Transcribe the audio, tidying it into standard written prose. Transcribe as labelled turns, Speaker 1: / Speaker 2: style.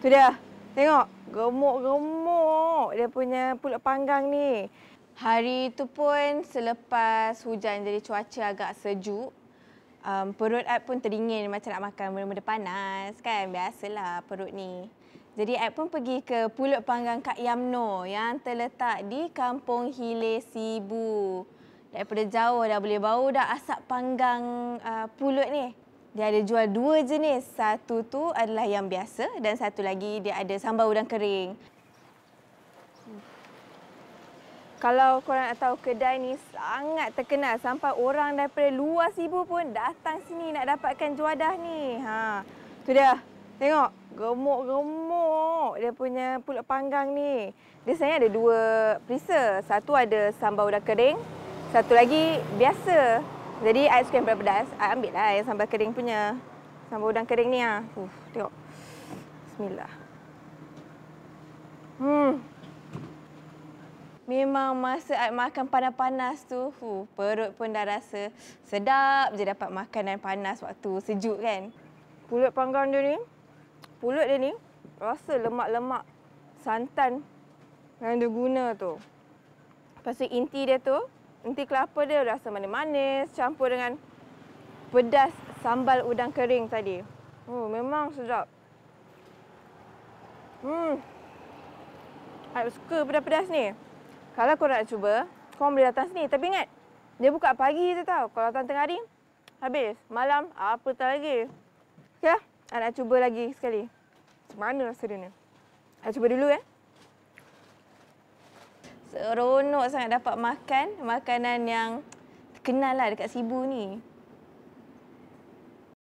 Speaker 1: Tu dia. Tengok. Gemuk-gemuk dia punya pulut panggang ni. Hari tu pun selepas hujan jadi cuaca agak sejuk. Perut I pun teringin macam nak makan benda-benda panas kan. Biasalah perut ni. Jadi I pun pergi ke Pulut Panggang Kak Yamno yang terletak di Kampung Hilir Sibu. Daripada jauh dah boleh bau dah asap panggang pulut ni. Dia ada jual 2 jenis. Satu tu adalah yang biasa dan satu lagi dia ada sambal udang kering. Kalau korang nak tahu, kedai ni sangat terkenal sampai orang daripada luar Sibu pun datang sini nak dapatkan juadah ni. Tu dia. Tengok. Gemuk-gemuk dia punya pulut panggang ni. Dia sebenarnya ada 2 perisa. Satu ada sambal udang kering, satu lagi biasa. Jadi, I suka yang pedas-pedas. I ambil lah yang sambal kering punya. Sambal udang kering ni lah. Tengok. Bismillah. Memang masa I makan panas-panas tu, perut pun dah rasa sedap je dapat makanan panas waktu sejuk kan. Pulut panggang dia ni, pulut dia ni rasa lemak-lemak santan yang dia guna tu. Lepas tu inti dia tu, inti kelapa dia rasa manis-manis campur dengan pedas sambal udang kering tadi. Memang sedap. I suka pedas-pedas ni. Kalau korang nak cuba, korang boleh datang sini. Tapi ingat, dia buka pagi je tau. Kalau datang tengah hari, habis. Malam, apatah lagi. Okay, I nak cuba lagi sekali. Macam mana rasa dia ni? I cuba dulu Seronok sangat dapat makan makanan yang terkenal lah dekat Sibu ni.